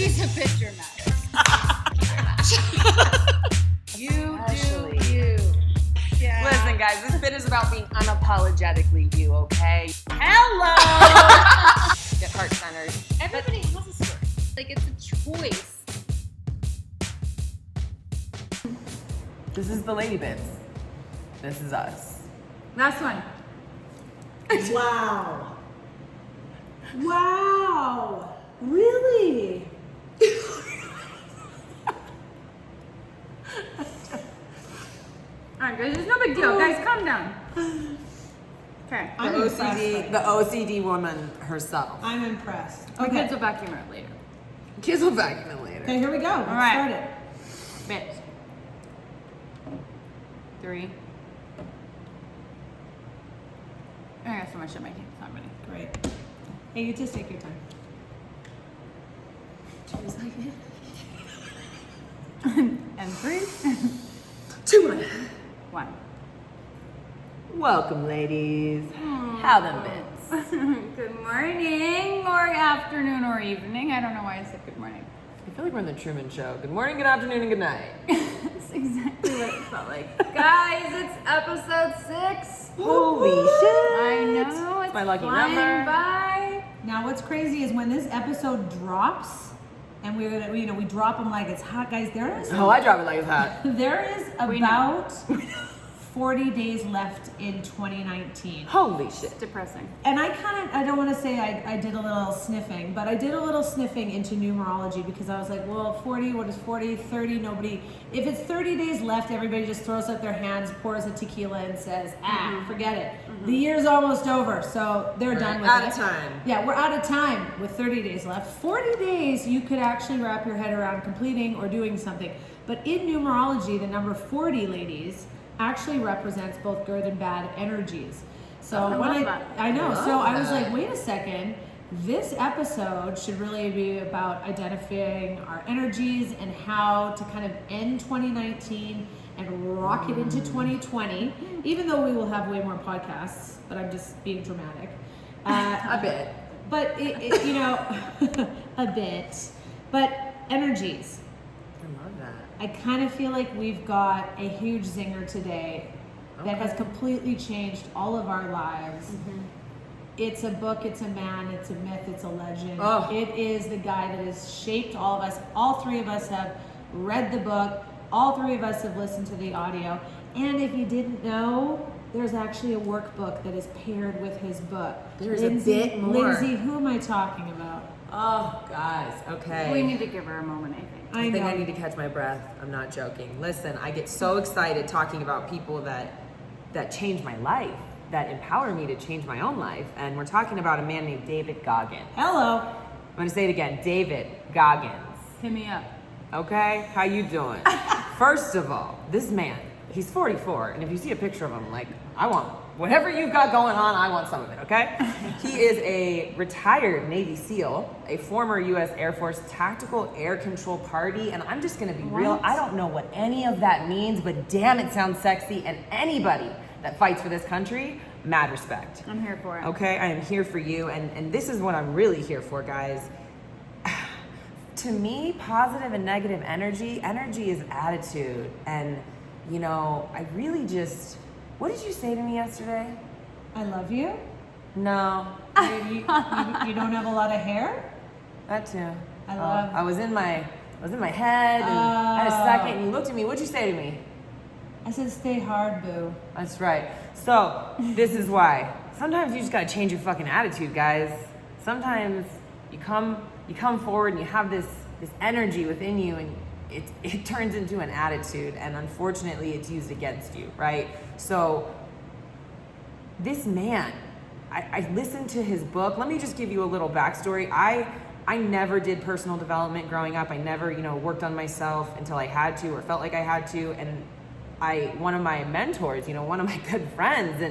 She's a picture mess. You do you. Yeah. Listen, guys, this bit is about being unapologetically you, okay? Hello! Get heart-centered. Everybody has a story. Like, it's a choice. This is the Lady Bits. This is us. Last one. Wow. Wow. Really? Alright, guys, it's no big deal. Guys, calm down. Okay. I'm impressed. The OCD woman herself. I'm impressed. The Okay. kids will vacuum it later. Kids will vacuum it later. Okay, here we go. Let's right. start it. Bits. 3. I got so much in my teeth. It's not ready. Great. Hey, you just take your time. Choose like it. And 3. 2, 1. Welcome, ladies. How them bits? Good morning, or afternoon, or evening. I don't know why I said good morning. I feel like we're in the Truman Show. Good morning, good afternoon, and good night. That's exactly what it felt like. Guys, it's episode 6. Holy shit! I know, it's my lucky flying number. by. Now, what's crazy is when this episode drops, and we're gonna, we drop them like it's hot, guys. There is Oh, I drop it like it's hot. there is We know. about 40 days left in 2019. Holy shit. It's depressing. And I don't want to say I did a little sniffing, but I did a little sniffing into numerology because I was like, well, 40, what is 40, 30, nobody, if it's 30 days left, everybody just throws up their hands, pours a tequila and says, forget it. The year's almost over, so they're done with out it. of time. Yeah, we're out of time with 30 days left. 40 days you could actually wrap your head around completing or doing something. But in numerology, the number 40, ladies, actually represents both good and bad energies. So I when love that. I know, I so love I was that. like, wait a second, this episode should really be about identifying our energies and how to kind of end 2019 and rock it into 2020, even though we will have way more podcasts, but I'm just being dramatic. A bit. But it a bit, but energies. I love that. I kind of feel like we've got a huge zinger today that has completely changed all of our lives. It's a book, it's a man, it's a myth, it's a legend. Oh. It is the guy that has shaped all of us. All 3 of us have read the book. All 3 of us have listened to the audio. And if you didn't know, there's actually a workbook that is paired with his book. There's a bit more. Lindsay, who am I talking about? Oh, guys, okay. We need to give her a moment, I think. I think I need to catch my breath. I'm not joking. Listen, I get so excited talking about people that change my life, that empower me to change my own life. And we're talking about a man named David Goggins. Hello. I'm going to say it again. David Goggins. Hit me up. Okay? How you doing? First of all, this man, he's 44. And if you see a picture of him, like, I want whatever you've got going on, I want some of it, okay? He is a retired Navy SEAL, a former U.S. Air Force tactical air control party, and I'm just gonna be real, I don't know what any of that means, but damn, it sounds sexy, and anybody that fights for this country, mad respect. I'm here for it. Okay, I am here for you, and this is what I'm really here for, guys. To me, positive and negative energy is attitude, and I really just, what did you say to me yesterday? I love you. No, You don't have a lot of hair? that too. I love- I was in my head, and I had a second, and you looked at me. What'd you say to me? I said, stay hard, boo. That's right. So this is why. Sometimes you just gotta change your fucking attitude, guys. Sometimes you come forward and you have this energy within you, and it turns into an attitude, and unfortunately it's used against you, right? So this man, I listened to his book. Let me just give you a little backstory. I never did personal development growing up. I never, worked on myself until I had to or felt like I had to. And one of my mentors, one of my good friends,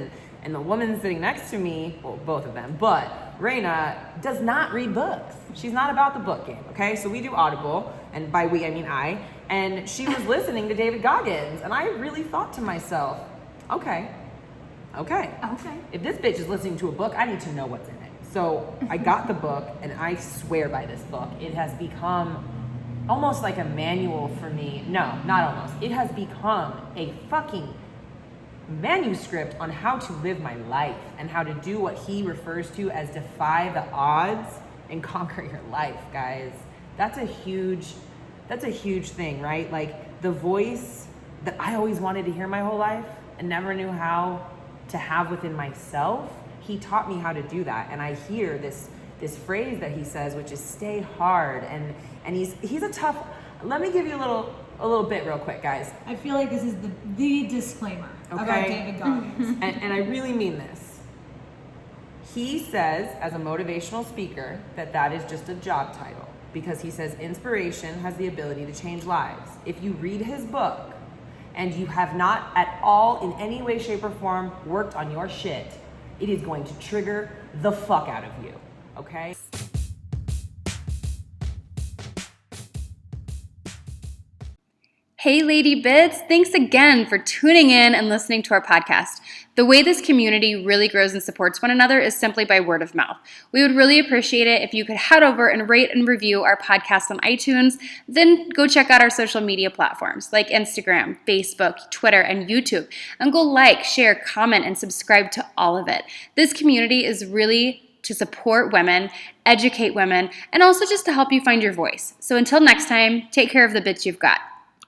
and the woman sitting next to me, well, both of them, but Raina does not read books. She's not about the book game, okay? So we do Audible, and by we, I mean I, and she was listening to David Goggins, and I really thought to myself, okay. If this bitch is listening to a book, I need to know what's in it. So I got the book, and I swear by this book. It has become almost like a manual for me. No, not almost. It has become a fucking manuscript on how to live my life and how to do what he refers to as defy the odds and conquer your life, guys. That's a huge thing, right? Like the voice that I always wanted to hear my whole life and never knew how to have within myself. He taught me how to do that. And I hear this phrase that he says, which is stay hard. And he's a tough, let me give you a little bit real quick, guys. I feel like this is the disclaimer about David Goggins. and I really mean this. He says, as a motivational speaker, that is just a job title, because he says inspiration has the ability to change lives. If you read his book and you have not at all in any way, shape, or form worked on your shit, it is going to trigger the fuck out of you, okay? Hey, Lady Bits, thanks again for tuning in and listening to our podcast. The way this community really grows and supports one another is simply by word of mouth. We would really appreciate it if you could head over and rate and review our podcast on iTunes, then go check out our social media platforms like Instagram, Facebook, Twitter, and YouTube, and go like, share, comment, and subscribe to all of it. This community is really to support women, educate women, and also just to help you find your voice. So until next time, take care of the bits you've got.